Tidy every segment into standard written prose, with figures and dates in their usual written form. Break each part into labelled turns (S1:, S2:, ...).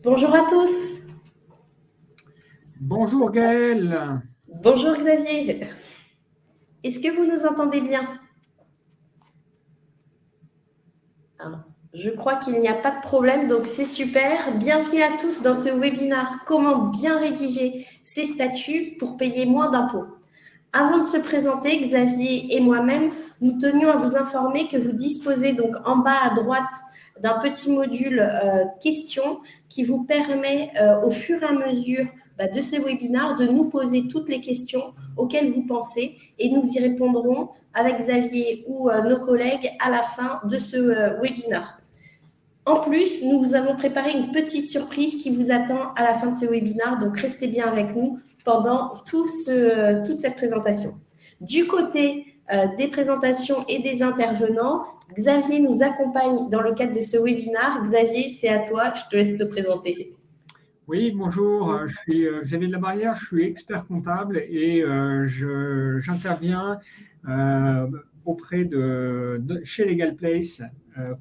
S1: Bonjour à tous.
S2: Bonjour Gaël.
S1: Bonjour Xavier. Est-ce que vous nous entendez bien? Alors, je crois qu'il n'y a pas de problème, donc c'est super. Bienvenue à tous dans ce webinaire Comment bien rédiger ses statuts pour payer moins d'impôts. Avant de se présenter, Xavier et moi-même, nous tenions à vous informer que vous disposez donc en bas à droite d'un petit module questions qui vous permet au fur et à mesure de ce webinaire de nous poser toutes les questions auxquelles vous pensez et nous y répondrons avec Xavier ou nos collègues à la fin de ce webinaire. En plus, nous vous avons préparé une petite surprise qui vous attend à la fin de ce webinaire, donc restez bien avec nous pendant toute cette présentation. Du côté des présentations et des intervenants, Xavier nous accompagne dans le cadre de ce webinaire. Xavier, c'est à toi, je te laisse te présenter.
S2: Oui, bonjour, je suis Xavier de la Barrière, je suis expert comptable et j'interviens auprès chez Legal Place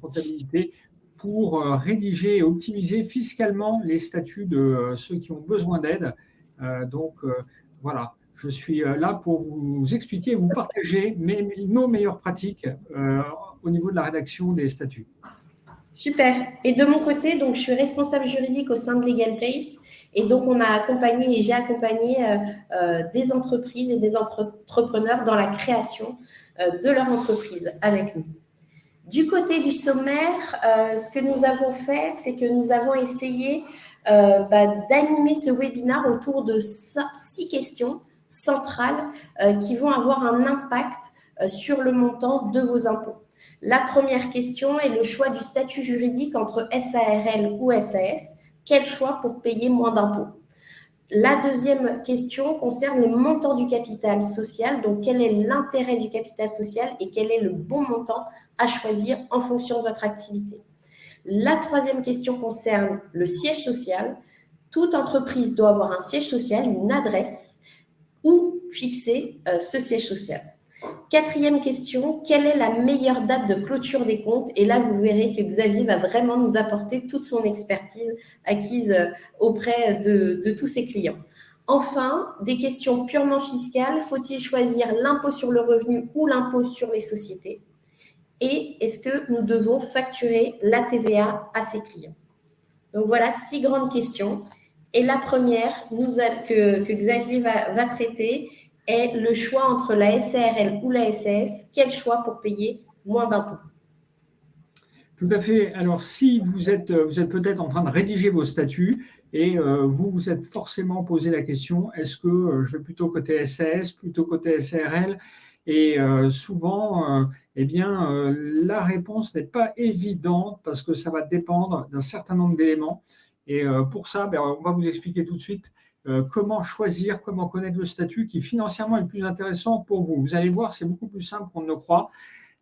S2: Comptabilité pour rédiger et optimiser fiscalement les statuts de ceux qui ont besoin d'aide. Voilà, je suis là pour vous expliquer, vous partager nos meilleures pratiques au niveau de la rédaction des statuts.
S1: Super. Et de mon côté, donc, je suis responsable juridique au sein de Legal Place. Et donc, on a accompagné et j'ai accompagné des entreprises et des entrepreneurs dans la création de leur entreprise avec nous. Du côté du sommaire, ce que nous avons fait, c'est que nous avons essayé d'animer ce webinaire autour de 6 questions centrales qui vont avoir un impact sur le montant de vos impôts. La première question est le choix du statut juridique entre SARL ou SAS. Quel choix pour payer moins d'impôts? La deuxième question concerne les montants du capital social. Donc, quel est l'intérêt du capital social et quel est le bon montant à choisir en fonction de votre activité? La troisième question concerne le siège social. Toute entreprise doit avoir un siège social, une adresse, où fixer ce siège social. Quatrième question, quelle est la meilleure date de clôture des comptes? Et là, vous verrez que Xavier va vraiment nous apporter toute son expertise acquise auprès de tous ses clients. Enfin, des questions purement fiscales. Faut-il choisir l'impôt sur le revenu ou l'impôt sur les sociétés? Et est-ce que nous devons facturer la TVA à ses clients? Donc voilà, 6 grandes questions. Et la première que Xavier va traiter est le choix entre la SARL ou la SAS. Quel choix pour payer moins d'impôts?
S2: Tout à fait. Alors, si vous êtes peut-être en train de rédiger vos statuts et vous vous êtes forcément posé la question, est-ce que je vais plutôt côté SAS, plutôt côté SARL? Et souvent, la réponse n'est pas évidente parce que ça va dépendre d'un certain nombre d'éléments. Et pour ça, on va vous expliquer tout de suite comment choisir, comment connaître le statut qui financièrement est le plus intéressant pour vous. Vous allez voir, c'est beaucoup plus simple qu'on ne le croit.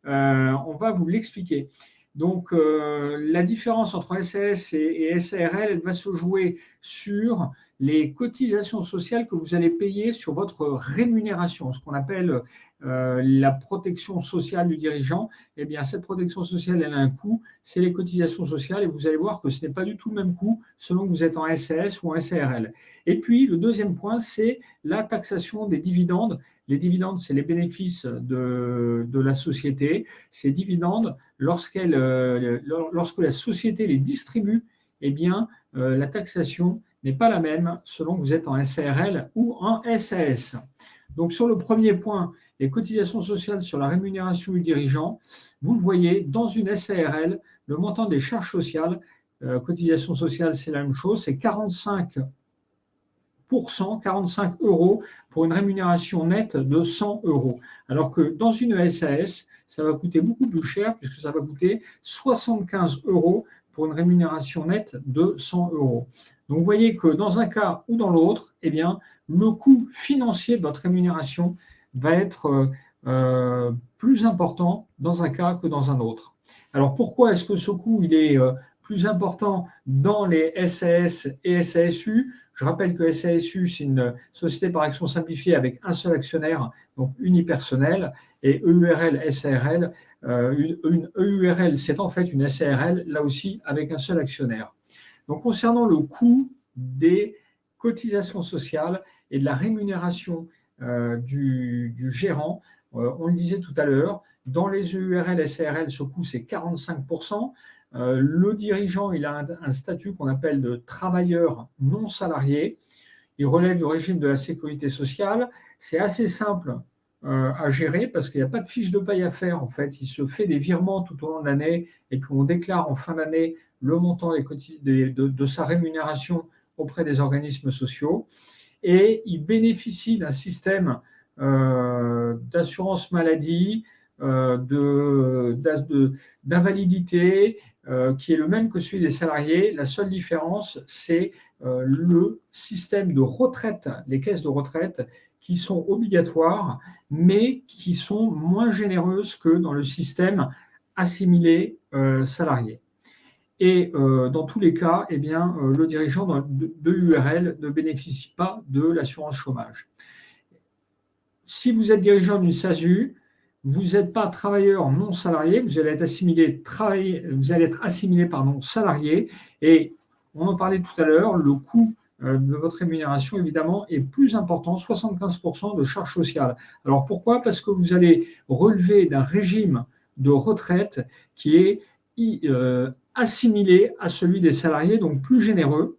S2: On va vous l'expliquer. Donc, la différence entre SAS et SARL, elle va se jouer sur les cotisations sociales que vous allez payer sur votre rémunération, ce qu'on appelle la protection sociale du dirigeant. Eh bien, cette protection sociale, elle a un coût, c'est les cotisations sociales, et vous allez voir que ce n'est pas du tout le même coût selon que vous êtes en SAS ou en SARL. Et puis, le deuxième point, c'est la taxation des dividendes. Les dividendes, c'est les bénéfices de la société. Ces dividendes, lorsque la société les distribue, eh bien, la taxation n'est pas la même selon que vous êtes en SARL ou en SAS. Donc, sur le premier point, les cotisations sociales sur la rémunération du dirigeant, vous le voyez, dans une SARL, le montant des charges sociales, cotisations sociales, c'est la même chose, c'est 45 €, pour une rémunération nette de 100 €. Alors que dans une SAS, ça va coûter beaucoup plus cher puisque ça va coûter 75 € pour une rémunération nette de 100 €. Donc vous voyez que dans un cas ou dans l'autre, eh bien, le coût financier de votre rémunération va être plus important dans un cas que dans un autre. Alors pourquoi est-ce que ce coût il est plus important dans les SAS et SASU? Je rappelle que SASU, c'est une société par action simplifiée avec un seul actionnaire, donc unipersonnel, et EURL, SARL. Une EURL, c'est en fait une SARL, là aussi avec un seul actionnaire. Donc, concernant le coût des cotisations sociales et de la rémunération du gérant, on le disait tout à l'heure, dans les EURL, SARL, ce coût, c'est 45%. Le dirigeant, il a un statut qu'on appelle de travailleur non salarié. Il relève du régime de la sécurité sociale. C'est assez simple à gérer parce qu'il n'y a pas de fiche de paye à faire. En fait, il se fait des virements tout au long de l'année et puis on déclare en fin d'année le montant de sa rémunération auprès des organismes sociaux. Et il bénéficie d'un système d'assurance maladie, d'invalidité, qui est le même que celui des salariés. La seule différence, c'est le système de retraite, les caisses de retraite qui sont obligatoires, mais qui sont moins généreuses que dans le système assimilé salarié. Et dans tous les cas, eh bien, le dirigeant de URL ne bénéficie pas de l'assurance chômage. Si vous êtes dirigeant d'une SASU, vous n'êtes pas travailleur non salarié, vous allez être assimilé, salarié. Et on en parlait tout à l'heure, le coût de votre rémunération, évidemment, est plus important, 75% de charges sociales. Alors pourquoi ? Parce que vous allez relever d'un régime de retraite qui est assimilé à celui des salariés, donc plus généreux.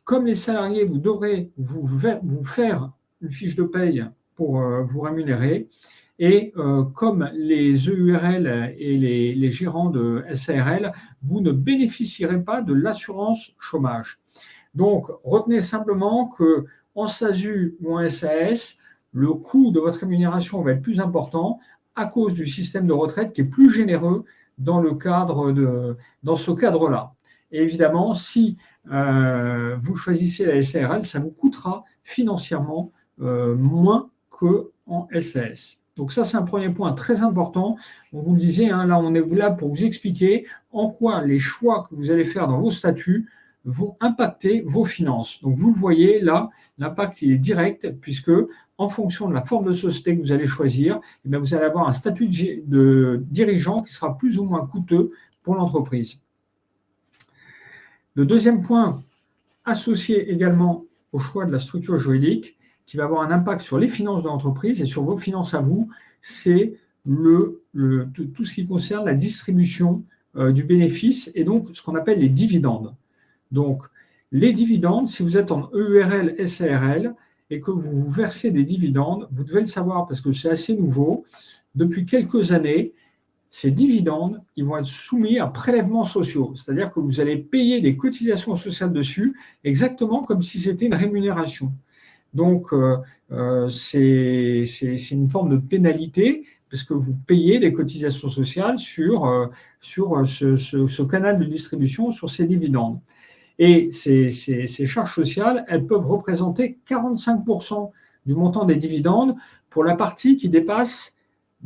S2: Comme les salariés, vous devrez vous faire une fiche de paye pour vous rémunérer. Et comme les EURL et les gérants de SARL, vous ne bénéficierez pas de l'assurance chômage. Donc, retenez simplement qu'en SASU ou en SAS, le coût de votre rémunération va être plus important à cause du système de retraite qui est plus généreux dans ce cadre-là. Et évidemment, si vous choisissez la SARL, ça vous coûtera financièrement moins qu'en SAS. Donc ça, c'est un premier point très important. On vous le disait, là, on est là pour vous expliquer en quoi les choix que vous allez faire dans vos statuts vont impacter vos finances. Donc vous le voyez, là, l'impact, il est direct, puisque en fonction de la forme de société que vous allez choisir, eh bien, vous allez avoir un statut de dirigeant qui sera plus ou moins coûteux pour l'entreprise. Le deuxième point, associé également au choix de la structure juridique, qui va avoir un impact sur les finances de l'entreprise et sur vos finances à vous, c'est tout ce qui concerne la distribution du bénéfice et donc ce qu'on appelle les dividendes. Donc, les dividendes, si vous êtes en EURL, SARL et que vous versez des dividendes, vous devez le savoir parce que c'est assez nouveau. Depuis quelques années, ces dividendes, ils vont être soumis à prélèvements sociaux, c'est-à-dire que vous allez payer des cotisations sociales dessus, exactement comme si c'était une rémunération. Donc, c'est une forme de pénalité parce que vous payez des cotisations sociales sur ce canal de distribution, sur ces dividendes. Et ces charges sociales, elles peuvent représenter 45% du montant des dividendes pour la partie qui dépasse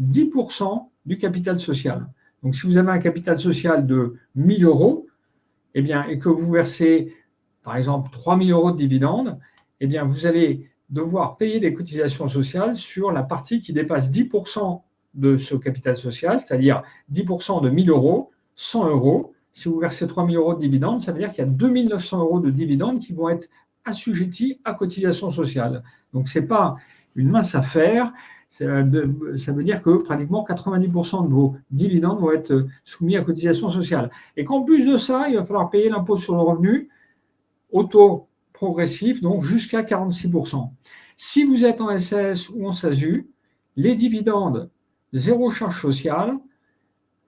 S2: 10% du capital social. Donc, si vous avez un capital social de 1 000 euros, eh bien, et que vous versez, par exemple, 3 000 euros de dividendes, eh bien, vous allez devoir payer des cotisations sociales sur la partie qui dépasse 10% de ce capital social, c'est-à-dire 10% de 1 000 euros, 100 euros. Si vous versez 3 000 euros de dividendes, ça veut dire qu'il y a 2 900 euros de dividendes qui vont être assujettis à cotisations sociales. Donc, ce n'est pas une mince affaire. Ça veut dire que pratiquement 90% de vos dividendes vont être soumis à cotisations sociales. Et qu'en plus de ça, il va falloir payer l'impôt sur le revenu au taux progressif, donc jusqu'à 46%. Si vous êtes en SAS ou en SASU, les dividendes, zéro charge sociale,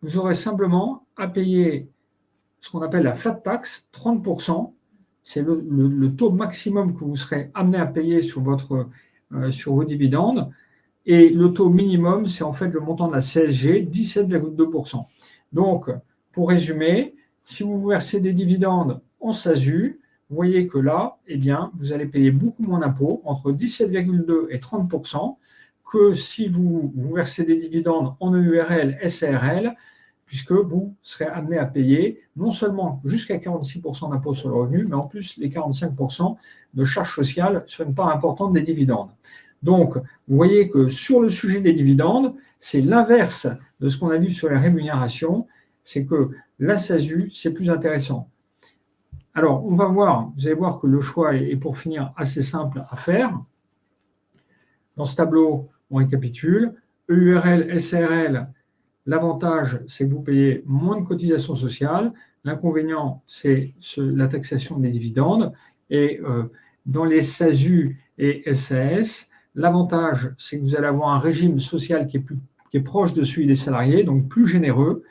S2: vous aurez simplement à payer ce qu'on appelle la flat tax, 30%. C'est le taux maximum que vous serez amené à payer sur vos dividendes. Et le taux minimum, c'est en fait le montant de la CSG, 17,2%. Donc, pour résumer, si vous versez des dividendes en SASU, vous voyez que là, eh bien, vous allez payer beaucoup moins d'impôts, entre 17,2 et 30%, que si vous versez des dividendes en EURL, SARL, puisque vous serez amené à payer non seulement jusqu'à 46% d'impôts sur le revenu, mais en plus les 45% de charges sociales sur une part importante des dividendes. Donc, vous voyez que sur le sujet des dividendes, c'est l'inverse de ce qu'on a vu sur les rémunérations, c'est que la SASU, c'est plus intéressant. Alors, vous allez voir que le choix est pour finir assez simple à faire. Dans ce tableau, on récapitule. EURL, SARL, l'avantage, c'est que vous payez moins de cotisations sociales. L'inconvénient, c'est la taxation des dividendes. Et dans les SASU et SAS, l'avantage, c'est que vous allez avoir un régime social qui est proche de celui des salariés, donc plus généreux.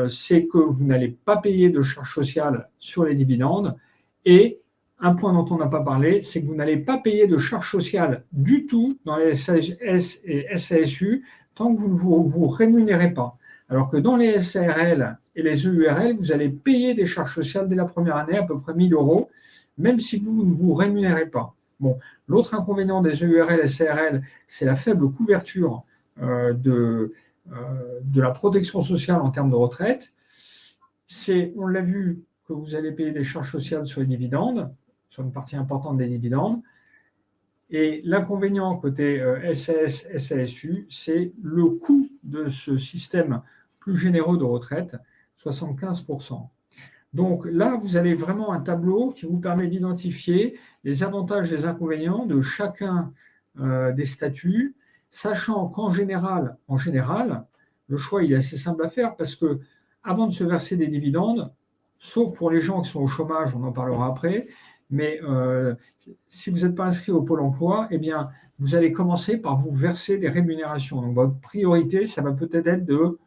S2: C'est que vous n'allez pas payer de charges sociales sur les dividendes. Et un point dont on n'a pas parlé, c'est que vous n'allez pas payer de charges sociales du tout dans les SAS et SASU tant que vous ne vous rémunérez pas. Alors que dans les SARL et les EURL, vous allez payer des charges sociales dès la première année, à peu près 1 000 euros, même si vous ne vous rémunérez pas. Bon, l'autre inconvénient des EURL et SARL, c'est la faible couverture de la protection sociale en termes de retraite. On l'a vu, que vous allez payer des charges sociales sur les dividendes, sur une partie importante des dividendes. Et l'inconvénient côté SAS, SASU, c'est le coût de ce système plus généreux de retraite, 75%. Donc là, vous avez vraiment un tableau qui vous permet d'identifier les avantages et les inconvénients de chacun des statuts, sachant qu'en général, le choix il est assez simple à faire parce que avant de se verser des dividendes, sauf pour les gens qui sont au chômage, on en parlera après, mais si vous n'êtes pas inscrit au Pôle emploi, eh bien, vous allez commencer par vous verser des rémunérations. Donc, votre priorité, ça va peut-être être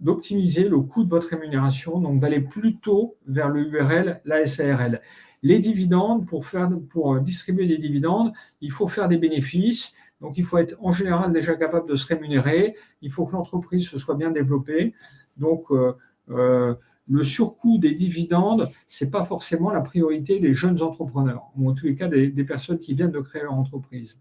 S2: d'optimiser le coût de votre rémunération, donc d'aller plutôt vers le URL, la SARL. Les dividendes, pour distribuer des dividendes, il faut faire des bénéfices. Donc, il faut être en général déjà capable de se rémunérer. Il faut que l'entreprise se soit bien développée. Donc, le surcoût des dividendes, ce n'est pas forcément la priorité des jeunes entrepreneurs, ou en tous les cas des personnes qui viennent de créer leur entreprise.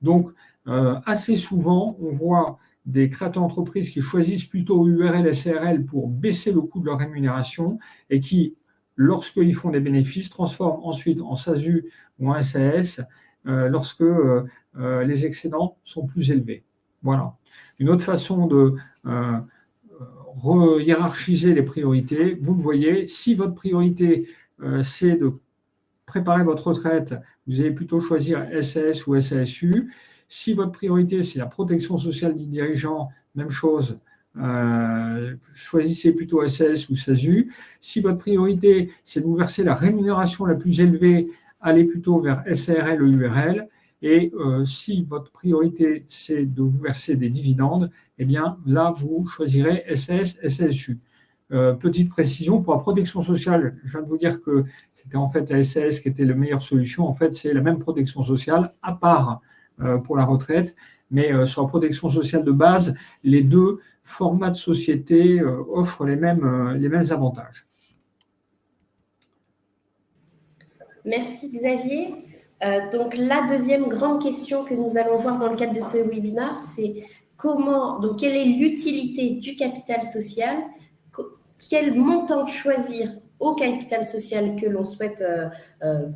S2: Donc, assez souvent, on voit des créateurs d'entreprises qui choisissent plutôt URL et SARL pour baisser le coût de leur rémunération et qui, lorsqu'ils font des bénéfices, transforment ensuite en SASU ou en SAS lorsque les excédents sont plus élevés. Voilà. Une autre façon de hiérarchiser les priorités, vous le voyez, si votre priorité c'est de préparer votre retraite, vous allez plutôt choisir SAS ou SASU. Si votre priorité c'est la protection sociale des dirigeants, même chose, choisissez plutôt SAS ou SASU. Si votre priorité c'est de vous verser la rémunération la plus élevée, allez plutôt vers SARL ou URL. Et si votre priorité, c'est de vous verser des dividendes, eh bien, là, vous choisirez SAS, SASU. Petite précision, pour la protection sociale, je viens de vous dire que c'était en fait la SAS qui était la meilleure solution. En fait, c'est la même protection sociale, à part pour la retraite. Mais sur la protection sociale de base, les deux formats de société offrent les mêmes avantages.
S1: Merci Xavier. Donc la deuxième grande question que nous allons voir dans le cadre de ce webinaire, c'est quelle est l'utilité du capital social, quel montant choisir au capital social que l'on souhaite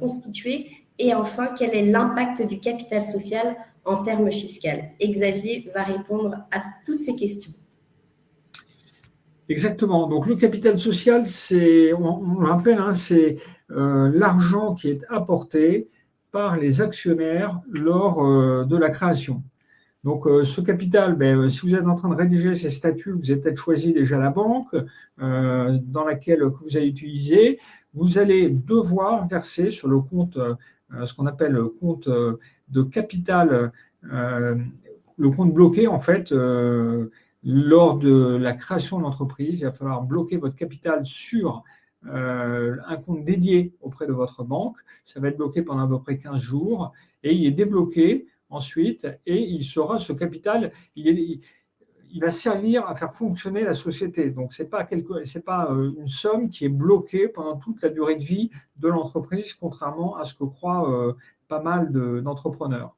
S1: constituer, et enfin, quel est l'impact du capital social en termes fiscaux. Et Xavier va répondre à toutes ces questions.
S2: Exactement. Donc le capital social, on rappelle, c'est l'argent qui est apporté par les actionnaires lors de la création. Donc ce capital, si vous êtes en train de rédiger ces statuts, vous avez peut-être choisi déjà la banque dans laquelle que vous allez utiliser. Vous allez devoir verser sur le compte, ce qu'on appelle le compte de capital, le compte bloqué en fait. Lors de la création de l'entreprise, il va falloir bloquer votre capital sur un compte dédié auprès de votre banque. Ça va être bloqué pendant à peu près 15 jours et il est débloqué ensuite et ce capital, il va servir à faire fonctionner la société. Donc, ce n'est pas une somme qui est bloquée pendant toute la durée de vie de l'entreprise, contrairement à ce que croient pas mal d'entrepreneurs.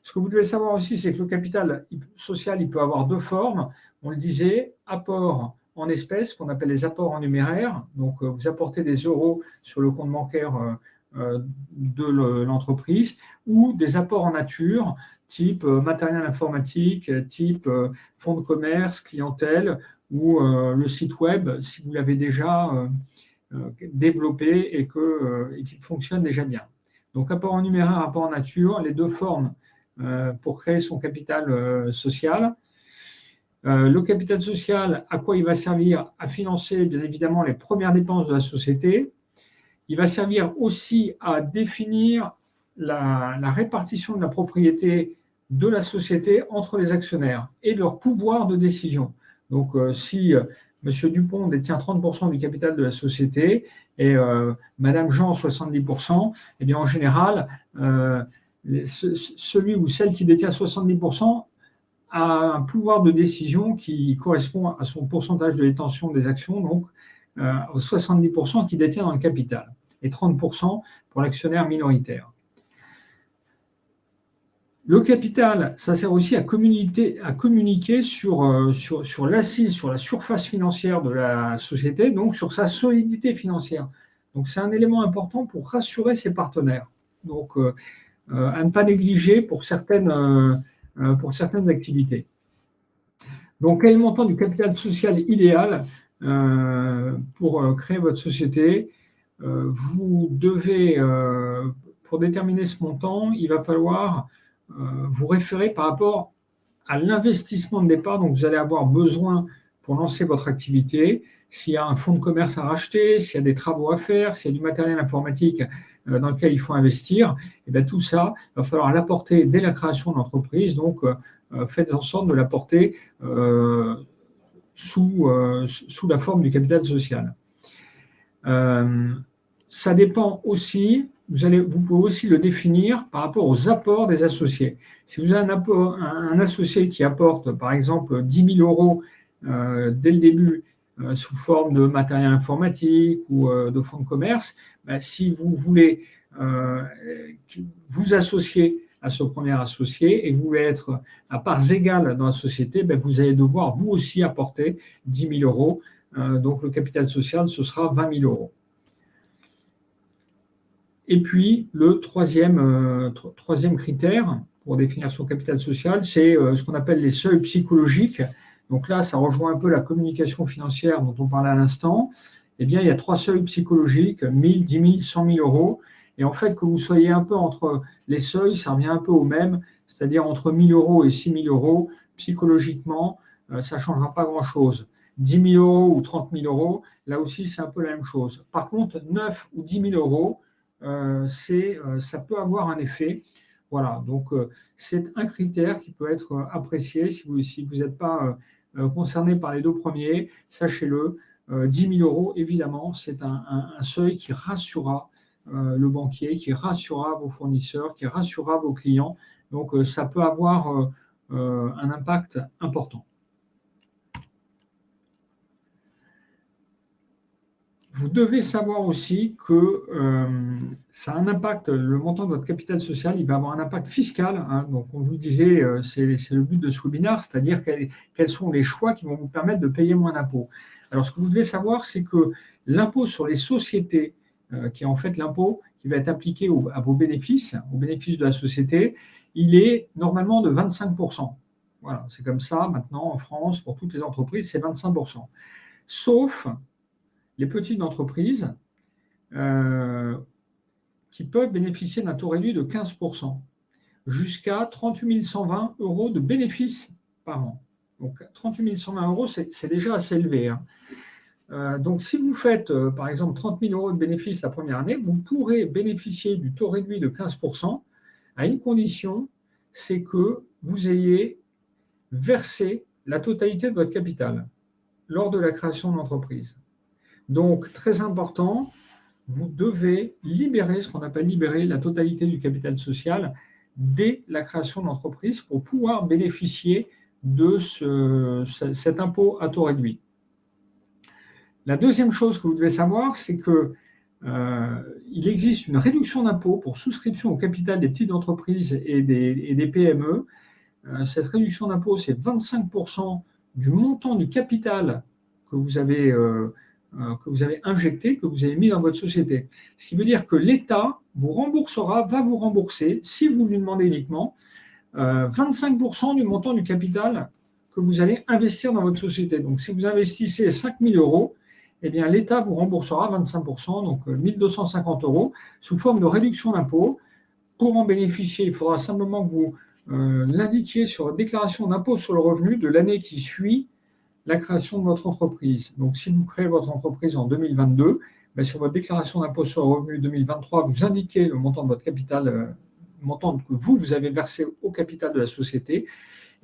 S2: Ce que vous devez savoir aussi, c'est que le capital social, il peut avoir deux formes. On le disait, apport en espèces, qu'on appelle les apports en numéraire. Donc, vous apportez des euros sur le compte bancaire de l'entreprise, ou des apports en nature, type matériel informatique, type fonds de commerce, clientèle, ou le site web, si vous l'avez déjà développé et qu'il fonctionne déjà bien. Donc, apport en numéraire, apport en nature, les deux formes pour créer son capital social. Le capital social, à quoi il va servir? À financer, bien évidemment, les premières dépenses de la société. Il va servir aussi à définir la répartition de la propriété de la société entre les actionnaires et leur pouvoir de décision. Donc, si M. Dupont détient 30% du capital de la société et Mme Jean 70%, eh bien, en général, celui ou celle qui détient 70% a un pouvoir de décision qui correspond à son pourcentage de détention des actions, donc aux 70% qui détient dans le capital et 30% pour l'actionnaire minoritaire. Le capital, ça sert aussi à communiquer sur l'assise, sur la surface financière de la société, donc sur sa solidité financière. Donc c'est un élément important pour rassurer ses partenaires. Donc à ne pas négliger pour certaines activités. Donc quel est le montant du capital social idéal pour créer votre société? Vous devez, pour déterminer ce montant, il va falloir vous référer par rapport à l'investissement de départ dont vous allez avoir besoin pour lancer votre activité. S'il y a un fonds de commerce à racheter, s'il y a des travaux à faire, s'il y a du matériel informatique dans lequel il faut investir, et bien tout ça, il va falloir l'apporter dès la création de l'entreprise. Donc, faites en sorte de l'apporter sous la forme du capital social. Ça dépend aussi, vous pouvez aussi le définir par rapport aux apports des associés. Si vous avez un associé qui apporte, par exemple, 10 000 euros dès le début sous forme de matériel informatique ou de fonds de commerce, si vous voulez vous associer à ce premier associé et que vous voulez être à parts égales dans la société, vous allez devoir vous aussi apporter 10 000 euros. Donc le capital social, ce sera 20 000 euros. Et puis, le troisième critère pour définir son capital social, c'est ce qu'on appelle les seuils psychologiques. Donc là, ça rejoint un peu la communication financière dont on parlait à l'instant. Eh bien, il y a 3 seuils psychologiques, 1 000, 10 000, 100 000 euros. Et en fait, que vous soyez un peu entre les seuils, ça revient un peu au même, c'est-à-dire entre 1 000 euros et 6 000 euros, psychologiquement, ça ne changera pas grand-chose. 10 000 euros ou 30 000 euros, là aussi, c'est un peu la même chose. Par contre, 9 ou 10 000 euros, ça peut avoir un effet. Voilà, donc c'est un critère qui peut être apprécié si vous n'êtes pas concerné par les 2 premiers, sachez-le, 10 000 euros, évidemment, c'est un seuil qui rassurera le banquier, qui rassurera vos fournisseurs, qui rassurera vos clients. Donc ça peut avoir un impact important. Vous devez savoir aussi que ça a un impact, le montant de votre capital social, il va avoir un impact fiscal. Hein. Donc, on vous le disait, c'est le but de ce webinaire, c'est-à-dire quels sont les choix qui vont vous permettre de payer moins d'impôts. Alors, ce que vous devez savoir, c'est que l'impôt sur les sociétés, qui est en fait l'impôt qui va être appliqué à vos bénéfices, aux bénéfices de la société, il est normalement de 25%. Voilà, c'est comme ça maintenant en France, pour toutes les entreprises, c'est 25%. Sauf les petites entreprises qui peuvent bénéficier d'un taux réduit de 15%, jusqu'à 38 120 euros de bénéfices par an. Donc 38 120 euros, c'est déjà assez élevé. Hein. Donc si vous faites, par exemple, 30 000 euros de bénéfices la première année, vous pourrez bénéficier du taux réduit de 15% à une condition, c'est que vous ayez versé la totalité de votre capital lors de la création de l'entreprise. Donc, très important, vous devez libérer, ce qu'on appelle libérer la totalité du capital social dès la création de l'entreprise pour pouvoir bénéficier de cet impôt à taux réduit. La deuxième chose que vous devez savoir, c'est qu'il existe une réduction d'impôt pour souscription au capital des petites entreprises et des PME. Cette réduction d'impôt, c'est 25% du montant du capital que vous avez injecté, que vous avez mis dans votre société. Ce qui veut dire que l'État va vous rembourser, si vous lui demandez uniquement, 25% du montant du capital que vous allez investir dans votre société. Donc, si vous investissez 5 000 euros, eh bien, l'État vous remboursera 25%, donc 1 250 euros, sous forme de réduction d'impôt. Pour en bénéficier, il faudra simplement que vous l'indiquiez sur votre déclaration d'impôt sur le revenu de l'année qui suit la création de votre entreprise. Donc, si vous créez votre entreprise en 2022, ben, sur votre déclaration d'impôt sur le revenu 2023, vous indiquez le montant de votre capital, le montant que vous avez versé au capital de la société,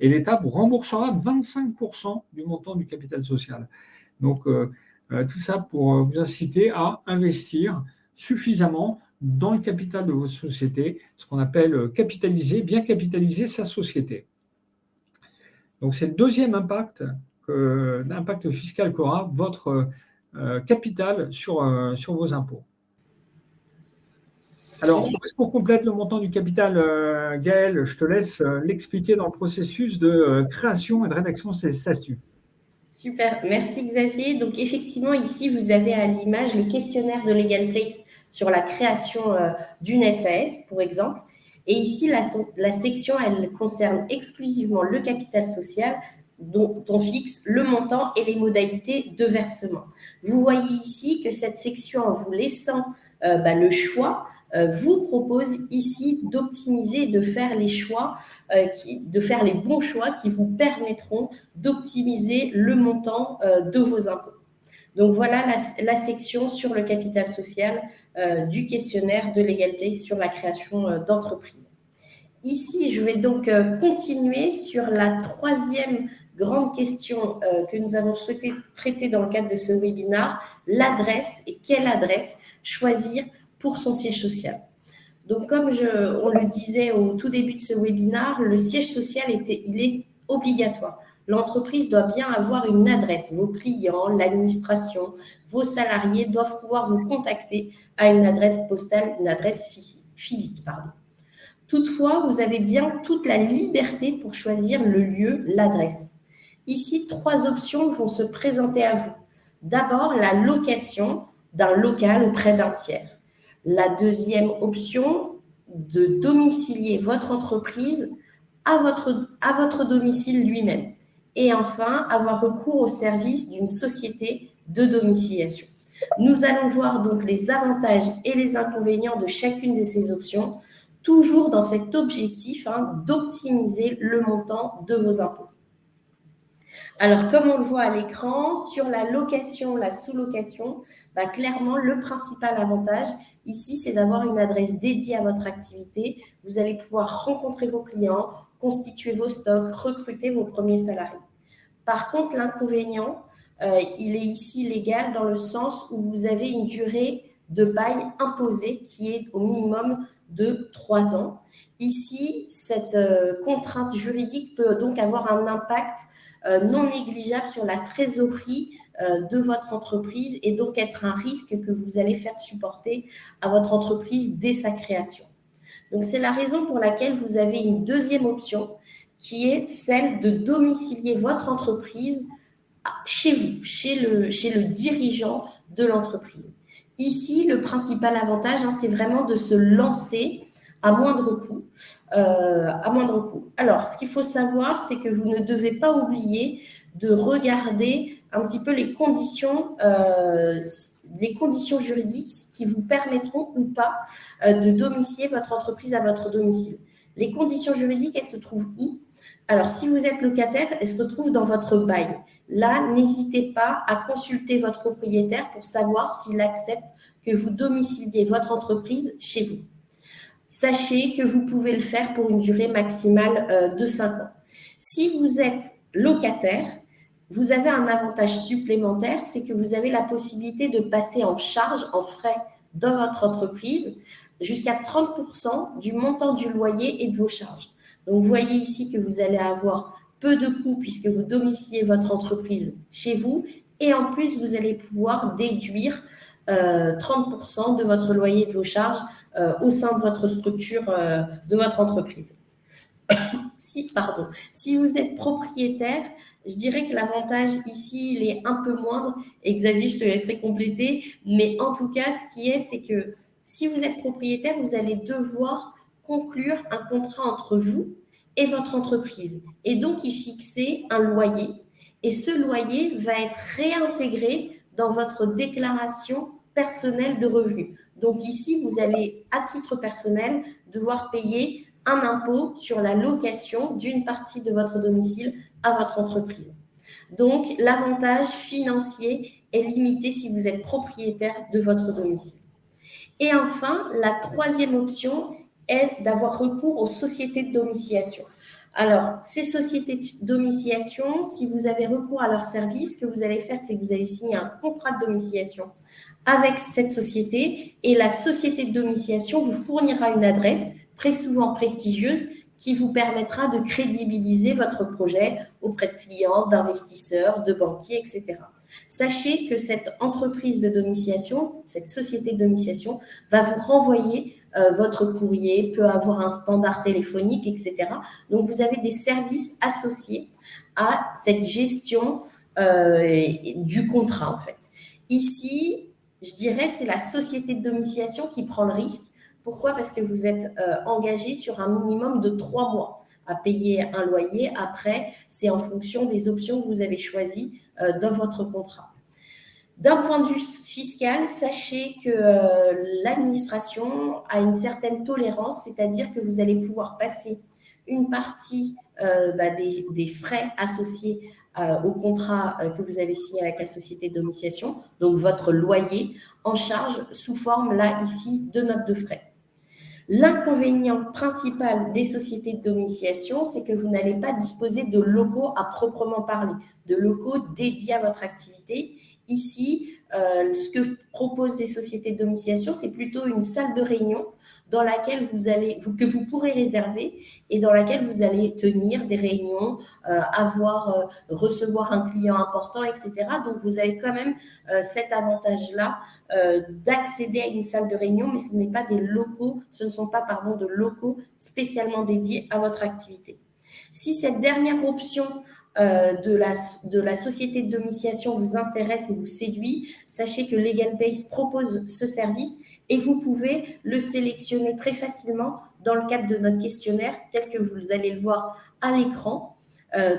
S2: et l'État vous remboursera 25% du montant du capital social. Donc, tout ça pour vous inciter à investir suffisamment dans le capital de votre société, ce qu'on appelle capitaliser, bien capitaliser sa société. Donc, c'est le deuxième impact, l'impact fiscal qu'aura votre capital sur vos impôts. Alors, est-ce qu'on complète le montant du capital, Gaëlle, je te laisse l'expliquer dans le processus de création et de rédaction de ces statuts.
S1: Super, merci Xavier. Donc effectivement, ici, vous avez à l'image le questionnaire de Legal Place sur la création d'une SAS, pour exemple. Et ici, la section, elle concerne exclusivement le capital social dont fixe le montant et les modalités de versement. Vous voyez ici que cette section, en vous laissant le choix, vous propose ici d'optimiser et de faire les choix, de faire les bons choix qui vous permettront d'optimiser le montant de vos impôts. Donc voilà la section sur le capital social du questionnaire de Legal Place sur la création d'entreprise. Ici, je vais donc continuer sur la troisième grande question que nous avons souhaité traiter dans le cadre de ce webinaire, l'adresse et quelle adresse choisir pour son siège social. Donc, comme on le disait au tout début de ce webinaire, le siège social, il est obligatoire. L'entreprise doit bien avoir une adresse. Vos clients, l'administration, vos salariés doivent pouvoir vous contacter à une adresse postale, une adresse physique. Toutefois, vous avez bien toute la liberté pour choisir le lieu, l'adresse. Ici, 3 options vont se présenter à vous. D'abord, la location d'un local auprès d'un tiers. La deuxième option, de domicilier votre entreprise à votre domicile lui-même. Et enfin, avoir recours au service d'une société de domiciliation. Nous allons voir donc les avantages et les inconvénients de chacune de ces options, toujours dans cet objectif d'optimiser le montant de vos impôts. Alors, comme on le voit à l'écran, sur la location, la sous-location, clairement, le principal avantage ici, c'est d'avoir une adresse dédiée à votre activité. Vous allez pouvoir rencontrer vos clients, constituer vos stocks, recruter vos premiers salariés. Par contre, l'inconvénient, il est ici légal dans le sens où vous avez une durée de bail imposée qui est au minimum de 3 ans. Ici, cette contrainte juridique peut donc avoir un impact non négligeable sur la trésorerie de votre entreprise et donc être un risque que vous allez faire supporter à votre entreprise dès sa création. Donc, c'est la raison pour laquelle vous avez une deuxième option qui est celle de domicilier votre entreprise chez vous, chez le dirigeant de l'entreprise. Ici, le principal avantage, c'est vraiment de se lancer à moindre coût. Alors, ce qu'il faut savoir, c'est que vous ne devez pas oublier de regarder un petit peu les conditions juridiques qui vous permettront ou pas de domicilier votre entreprise à votre domicile. Les conditions juridiques, elles se trouvent où ? Alors, si vous êtes locataire, elles se retrouvent dans votre bail. Là, n'hésitez pas à consulter votre propriétaire pour savoir s'il accepte que vous domiciliez votre entreprise chez vous. Sachez que vous pouvez le faire pour une durée maximale de 5 ans. Si vous êtes locataire, vous avez un avantage supplémentaire, c'est que vous avez la possibilité de passer en charge, en frais dans votre entreprise, jusqu'à 30% du montant du loyer et de vos charges. Donc, vous voyez ici que vous allez avoir peu de coûts puisque vous domiciliez votre entreprise chez vous et en plus, vous allez pouvoir déduire 30% de votre loyer et de vos charges au sein de votre structure de votre entreprise. Si vous êtes propriétaire, je dirais que l'avantage ici, il est un peu moindre. Et Xavier, je te laisserai compléter. Mais en tout cas, ce qui est, c'est que si vous êtes propriétaire, vous allez devoir conclure un contrat entre vous et votre entreprise. Et donc, y fixer un loyer. Et ce loyer va être réintégré dans votre déclaration personnelle de revenus. Donc ici, vous allez, à titre personnel, devoir payer un impôt sur la location d'une partie de votre domicile à votre entreprise. Donc, l'avantage financier est limité si vous êtes propriétaire de votre domicile. Et enfin, la troisième option est d'avoir recours aux sociétés de domiciliation. Alors, ces sociétés de domiciliation, si vous avez recours à leur service, ce que vous allez faire, c'est que vous allez signer un contrat de domiciliation avec cette société et la société de domiciliation vous fournira une adresse très souvent prestigieuse qui vous permettra de crédibiliser votre projet auprès de clients, d'investisseurs, de banquiers, etc. Sachez que cette entreprise de domiciliation, cette société de domiciliation, va vous renvoyer votre courrier, peut avoir un standard téléphonique, etc. Donc, vous avez des services associés à cette gestion du contrat, en fait. Ici, je dirais, c'est la société de domiciliation qui prend le risque. Pourquoi? Parce que vous êtes engagé sur un minimum de 3 mois à payer un loyer. Après, c'est en fonction des options que vous avez choisies dans votre contrat. D'un point de vue fiscal, sachez que l'administration a une certaine tolérance, c'est-à-dire que vous allez pouvoir passer une partie des frais associés au contrat que vous avez signé avec la société de domiciliation, donc votre loyer, en charge sous forme, là, ici, de notes de frais. L'inconvénient principal des sociétés de domiciliation, c'est que vous n'allez pas disposer de locaux à proprement parler, de locaux dédiés à votre activité. Ici, ce que proposent les sociétés de domiciliation, c'est plutôt une salle de réunion dans laquelle que vous pourrez réserver et dans laquelle vous allez tenir des réunions, recevoir un client important, etc. Donc, vous avez quand même cet avantage-là d'accéder à une salle de réunion, mais ce ne sont pas de locaux spécialement dédiés à votre activité. Si cette dernière option de la société de domiciliation vous intéresse et vous séduit, sachez que LegalPace propose ce service et vous pouvez le sélectionner très facilement dans le cadre de notre questionnaire tel que vous allez le voir à l'écran.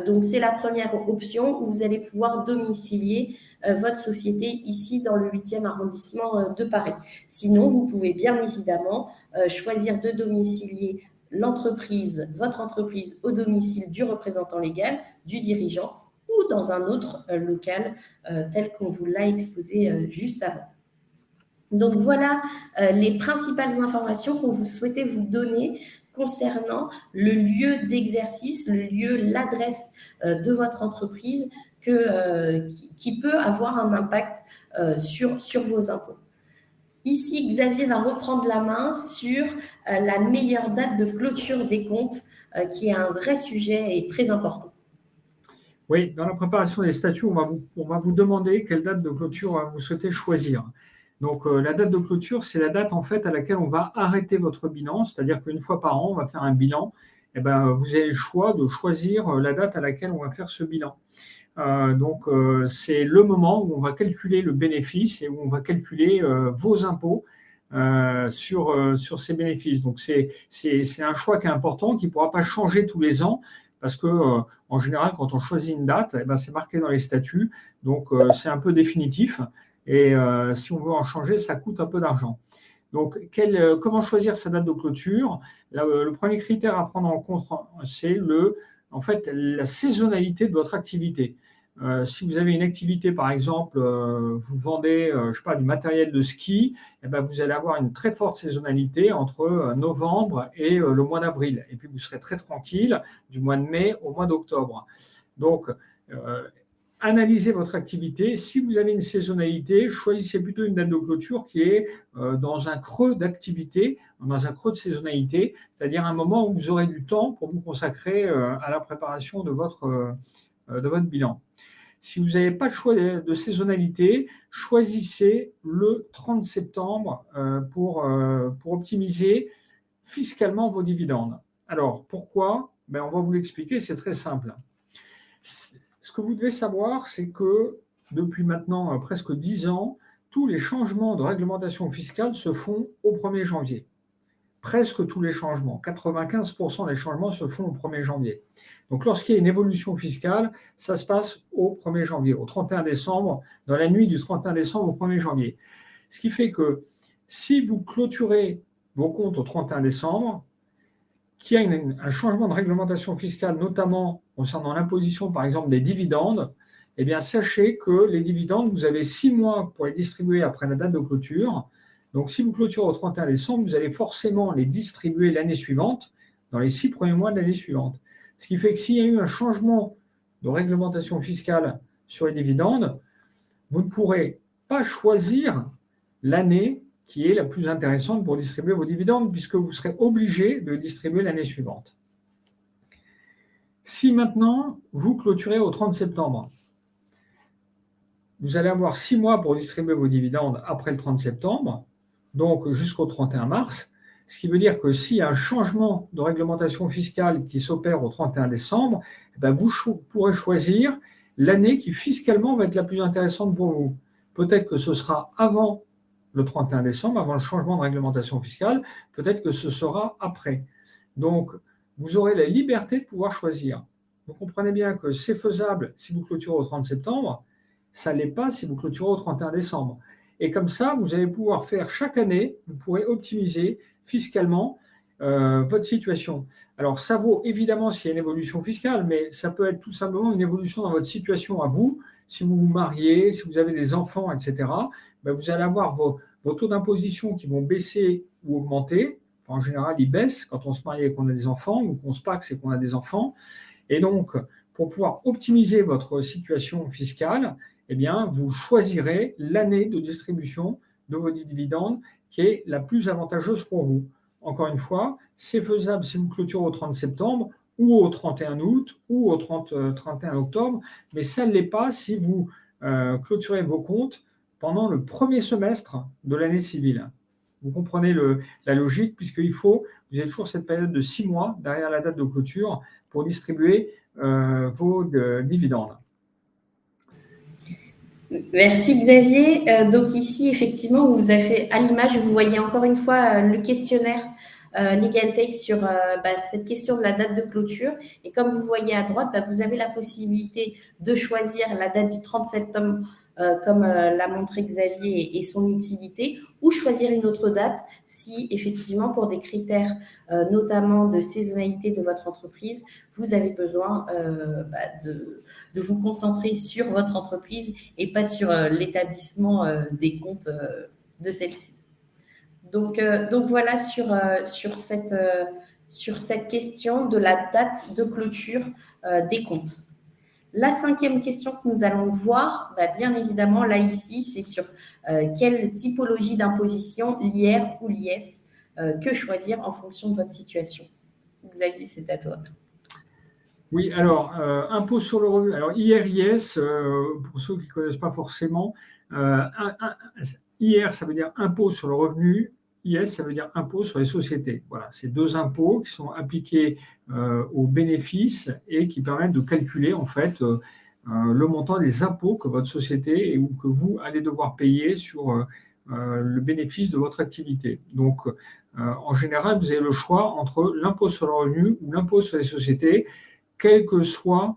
S1: Donc, c'est la première option où vous allez pouvoir domicilier votre société ici dans le 8e arrondissement de Paris. Sinon, vous pouvez bien évidemment choisir de domicilier votre entreprise au domicile du représentant légal, du dirigeant ou dans un autre local tel qu'on vous l'a exposé juste avant. Donc, voilà les principales informations qu'on vous souhaitait vous donner concernant le lieu d'exercice, l'adresse de votre entreprise qui peut avoir un impact sur vos impôts. Ici, Xavier va reprendre la main sur la meilleure date de clôture des comptes, qui est un vrai sujet et très important.
S2: Oui, dans la préparation des statuts, on va vous demander quelle date de clôture vous souhaitez choisir. Donc, la date de clôture, c'est la date en fait à laquelle on va arrêter votre bilan, c'est-à-dire qu'une fois par an, on va faire un bilan. Et vous avez le choix de choisir la date à laquelle on va faire ce bilan. C'est le moment où on va calculer le bénéfice et où on va calculer vos impôts sur ces bénéfices. Donc, c'est un choix qui est important, qui ne pourra pas changer tous les ans, parce que en général, quand on choisit une date, c'est marqué dans les statuts, donc c'est un peu définitif. Et si on veut en changer, ça coûte un peu d'argent. Donc, comment choisir sa date de clôture? Le premier critère à prendre en compte, c'est la saisonnalité de votre activité. Si vous avez une activité, par exemple, vous vendez du matériel de ski, vous allez avoir une très forte saisonnalité entre novembre et le mois d'avril. Et puis, vous serez très tranquille du mois de mai au mois d'octobre. Donc, analysez votre activité. Si vous avez une saisonnalité, choisissez plutôt une date de clôture qui est dans un creux d'activité, dans un creux de saisonnalité, c'est-à-dire un moment où vous aurez du temps pour vous consacrer à la préparation de votre bilan. Si vous n'avez pas de choix de saisonnalité, choisissez le 30 septembre pour optimiser fiscalement vos dividendes. Alors, pourquoi? On va vous l'expliquer, c'est très simple. Ce que vous devez savoir, c'est que depuis maintenant presque 10 ans, tous les changements de réglementation fiscale se font au 1er janvier. presque tous les changements. 95% des changements se font au 1er janvier. Donc, lorsqu'il y a une évolution fiscale, ça se passe au 1er janvier, au 31 décembre, dans la nuit du 31 décembre au 1er janvier. Ce qui fait que si vous clôturez vos comptes au 31 décembre, qu'il y a un changement de réglementation fiscale, notamment concernant l'imposition, par exemple, des dividendes, eh bien, sachez que les dividendes, vous avez 6 mois pour les distribuer après la date de clôture. Donc, si vous clôturez au 31 décembre, vous allez forcément les distribuer l'année suivante, dans les 6 premiers mois de l'année suivante. Ce qui fait que s'il y a eu un changement de réglementation fiscale sur les dividendes, vous ne pourrez pas choisir l'année qui est la plus intéressante pour distribuer vos dividendes, puisque vous serez obligé de distribuer l'année suivante. Si maintenant, vous clôturez au 30 septembre, vous allez avoir 6 mois pour distribuer vos dividendes après le 30 septembre, donc jusqu'au 31 mars, ce qui veut dire que s'il y a un changement de réglementation fiscale qui s'opère au 31 décembre, vous pourrez choisir l'année qui fiscalement va être la plus intéressante pour vous. Peut-être que ce sera avant le 31 décembre, avant le changement de réglementation fiscale, peut-être que ce sera après. Donc, vous aurez la liberté de pouvoir choisir. Vous comprenez bien que c'est faisable si vous clôturez au 30 septembre, ça ne l'est pas si vous clôturez au 31 décembre. Et comme ça, vous allez pouvoir faire chaque année, vous pourrez optimiser fiscalement votre situation. Alors, ça vaut évidemment s'il y a une évolution fiscale, mais ça peut être tout simplement une évolution dans votre situation à vous. Si vous vous mariez, si vous avez des enfants, etc., vous allez avoir vos taux d'imposition qui vont baisser ou augmenter. En général, ils baissent quand on se marie et qu'on a des enfants, ou qu'on se paxe et qu'on a des enfants. Et donc, pour pouvoir optimiser votre situation fiscale, eh bien, vous choisirez l'année de distribution de vos dividendes qui est la plus avantageuse pour vous. Encore une fois, c'est faisable si vous clôturez au 30 septembre ou au 31 août ou au 31 octobre, mais ça ne l'est pas si vous clôturez vos comptes pendant le premier semestre de l'année civile. Vous comprenez la logique, puisqu'il faut, vous avez toujours cette période de 6 mois derrière la date de clôture pour distribuer vos dividendes.
S1: Merci Xavier. Donc ici, effectivement, vous avez fait à l'image, vous voyez encore une fois le questionnaire LegalPace sur cette question de la date de clôture. Et comme vous voyez à droite, vous avez la possibilité de choisir la date du 30 septembre, comme l'a montré Xavier et son utilité, ou choisir une autre date si effectivement pour des critères notamment de saisonnalité de votre entreprise, vous avez besoin de vous concentrer sur votre entreprise et pas sur l'établissement des comptes de celle-ci. Donc voilà sur cette question de la date de clôture des comptes. La 5e question que nous allons voir, bien évidemment, là, ici, c'est sur quelle typologie d'imposition, l'IR ou l'IS, que choisir en fonction de votre situation. Xavier, c'est à toi.
S2: Oui, alors, impôt sur le revenu. Alors, IR, IS, pour ceux qui ne connaissent pas forcément, IR, ça veut dire impôt sur le revenu. IS, ça veut dire impôt sur les sociétés. Voilà, c'est 2 impôts qui sont appliqués aux bénéfices et qui permettent de calculer en fait le montant des impôts que votre société ou que vous allez devoir payer sur le bénéfice de votre activité. Donc, en général, vous avez le choix entre l'impôt sur le revenu ou l'impôt sur les sociétés, quelle que soit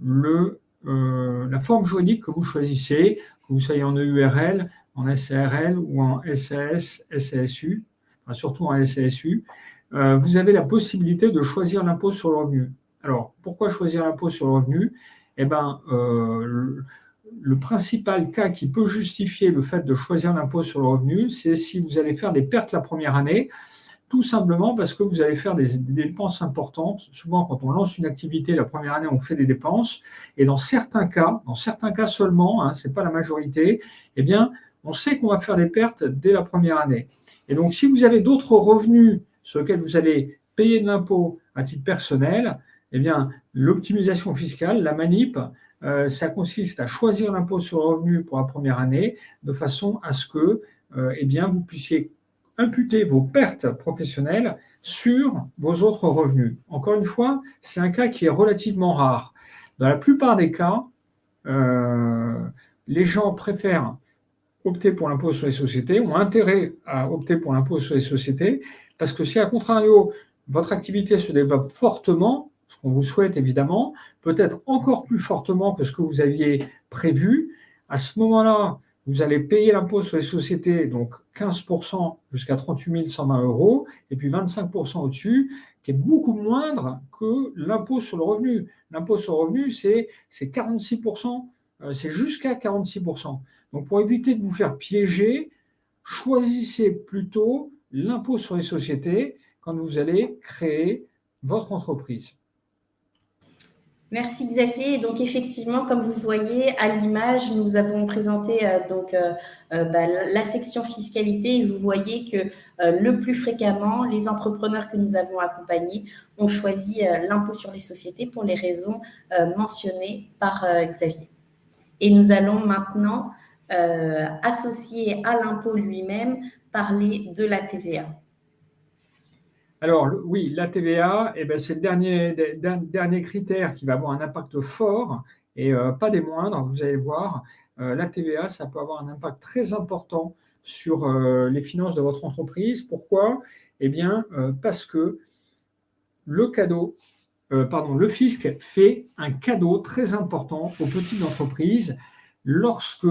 S2: la forme juridique que vous choisissez, que vous soyez en EURL, en SARL ou en SAS, SASU, enfin surtout en SASU, vous avez la possibilité de choisir l'impôt sur le revenu. Alors, pourquoi choisir l'impôt sur le revenu ? Eh bien, le principal cas qui peut justifier le fait de choisir l'impôt sur le revenu, c'est si vous allez faire des pertes la première année, tout simplement parce que vous allez faire des dépenses importantes. Souvent, quand on lance une activité, la première année, on fait des dépenses. Et dans certains cas seulement, ce n'est pas la majorité, eh bien, on sait qu'on va faire des pertes dès la première année. Et donc, si vous avez d'autres revenus sur lesquels vous allez payer de l'impôt à titre personnel, eh bien, l'optimisation fiscale, la manip, ça consiste à choisir l'impôt sur le revenu pour la première année de façon à ce que vous puissiez imputer vos pertes professionnelles sur vos autres revenus. Encore une fois, c'est un cas qui est relativement rare. Dans la plupart des cas, les gens préfèrent opter pour l'impôt sur les sociétés, ont intérêt à opter pour l'impôt sur les sociétés, parce que si à contrario, votre activité se développe fortement, ce qu'on vous souhaite évidemment, peut-être encore plus fortement que ce que vous aviez prévu, à ce moment-là, vous allez payer l'impôt sur les sociétés, donc 15% jusqu'à 38 120 euros, et puis 25% au-dessus, qui est beaucoup moindre que l'impôt sur le revenu. L'impôt sur le revenu, c'est 46%, c'est jusqu'à 46%. Donc pour éviter de vous faire piéger, choisissez plutôt l'impôt sur les sociétés quand vous allez créer votre entreprise.
S1: Merci Xavier. Et donc effectivement, comme vous voyez à l'image, nous avons présenté la section fiscalité et vous voyez que le plus fréquemment, les entrepreneurs que nous avons accompagnés ont choisi l'impôt sur les sociétés pour les raisons mentionnées par Xavier. Et nous allons maintenant, associer à l'impôt lui-même, parler de la TVA.
S2: Alors oui, la TVA, c'est le dernier critère qui va avoir un impact fort et pas des moindres, vous allez voir. La TVA, ça peut avoir un impact très important sur les finances de votre entreprise. Pourquoi? Parce que le fisc fait un cadeau très important aux petites entreprises lorsque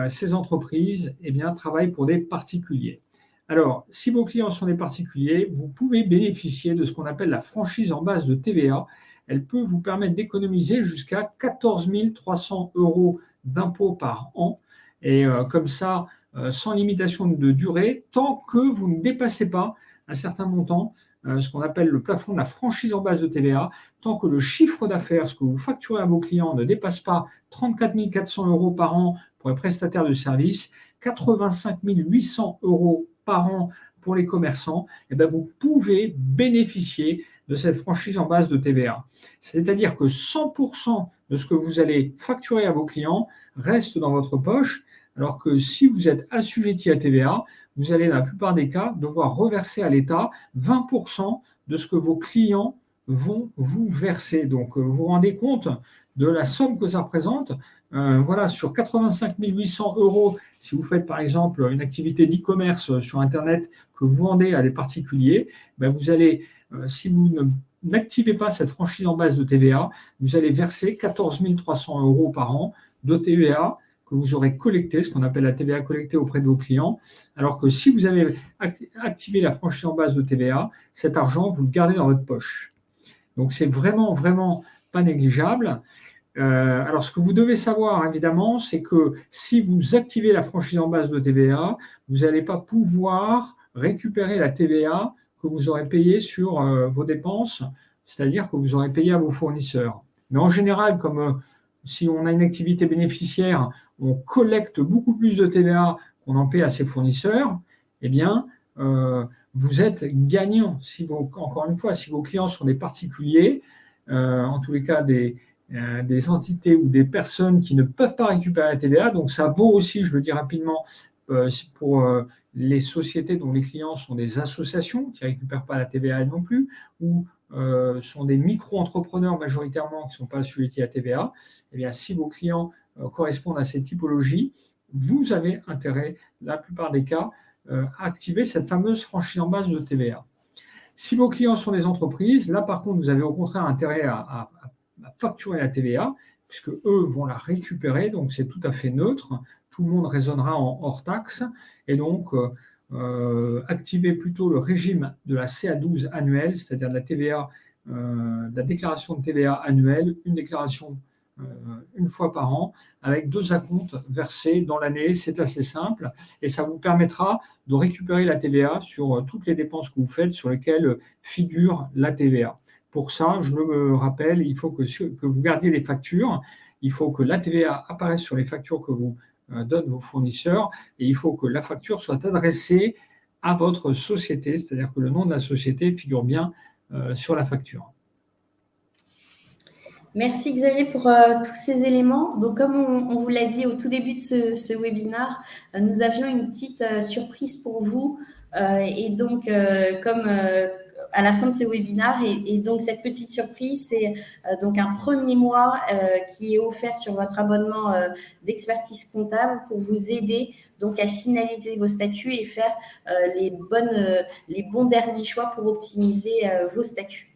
S2: ces entreprises travaillent pour des particuliers. Alors, si vos clients sont des particuliers, vous pouvez bénéficier de ce qu'on appelle la franchise en base de TVA. Elle peut vous permettre d'économiser jusqu'à 14 300 euros d'impôts par an. Et comme ça, sans limitation de durée, tant que vous ne dépassez pas un certain montant, ce qu'on appelle le plafond de la franchise en base de TVA, tant que le chiffre d'affaires, ce que vous facturez à vos clients, ne dépasse pas 34 400 euros par an pour les prestataires de services, 85 800 euros par an pour les commerçants, vous pouvez bénéficier de cette franchise en base de TVA. C'est-à-dire que 100% de ce que vous allez facturer à vos clients reste dans votre poche, alors que si vous êtes assujetti à TVA, vous allez, dans la plupart des cas, devoir reverser à l'État 20% de ce que vos clients vont vous verser. Donc, vous vous rendez compte de la somme que ça représente. Sur 85 800 euros, si vous faites par exemple une activité d'e-commerce sur Internet que vous vendez à des particuliers, vous allez, si vous n'activez pas cette franchise en base de TVA, vous allez verser 14 300 euros par an de TVA que vous aurez collecté, ce qu'on appelle la TVA collectée auprès de vos clients, alors que si vous avez activé la franchise en base de TVA, cet argent, vous le gardez dans votre poche. Donc, c'est vraiment, vraiment pas négligeable. Alors, ce que vous devez savoir, évidemment, c'est que si vous activez la franchise en base de TVA, vous n'allez pas pouvoir récupérer la TVA que vous aurez payée sur vos dépenses, c'est-à-dire que vous aurez payé à vos fournisseurs. Mais en général, comme si on a une activité bénéficiaire, on collecte beaucoup plus de TVA qu'on en paie à ses fournisseurs, vous êtes gagnant. Encore une fois, si vos clients sont des particuliers, en tous les cas des entités ou des personnes qui ne peuvent pas récupérer la TVA. Donc, ça vaut aussi, je le dis rapidement, pour les sociétés dont les clients sont des associations qui ne récupèrent pas la TVA non plus, ou sont des micro-entrepreneurs majoritairement qui ne sont pas assujettis à TVA. Si vos clients correspondent à ces typologies, vous avez intérêt, la plupart des cas, à activer cette fameuse franchise en base de TVA. Si vos clients sont des entreprises, là par contre, vous avez au contraire intérêt à facturer la TVA, puisque eux vont la récupérer, donc c'est tout à fait neutre. Tout le monde raisonnera en hors taxe, et donc activez plutôt le régime de la CA12 annuelle, c'est-à-dire de la TVA, de la déclaration de TVA annuelle, une déclaration une fois par an, avec 2 acomptes versés dans l'année. C'est assez simple, et ça vous permettra de récupérer la TVA sur toutes les dépenses que vous faites sur lesquelles figure la TVA. Pour ça, je le rappelle, il faut que vous gardiez les factures, il faut que la TVA apparaisse sur les factures que vous donnent vos fournisseurs, et il faut que la facture soit adressée à votre société, c'est-à-dire que le nom de la société figure bien sur la facture.
S1: Merci Xavier pour tous ces éléments. Donc, comme on vous l'a dit au tout début de ce webinaire, nous avions une petite surprise pour vous. Et donc, comme à la fin de ce webinaire. Et donc, cette petite surprise, c'est donc un premier mois qui est offert sur votre abonnement d'expertise comptable pour vous aider donc à finaliser vos statuts et faire les bons derniers choix pour optimiser vos statuts.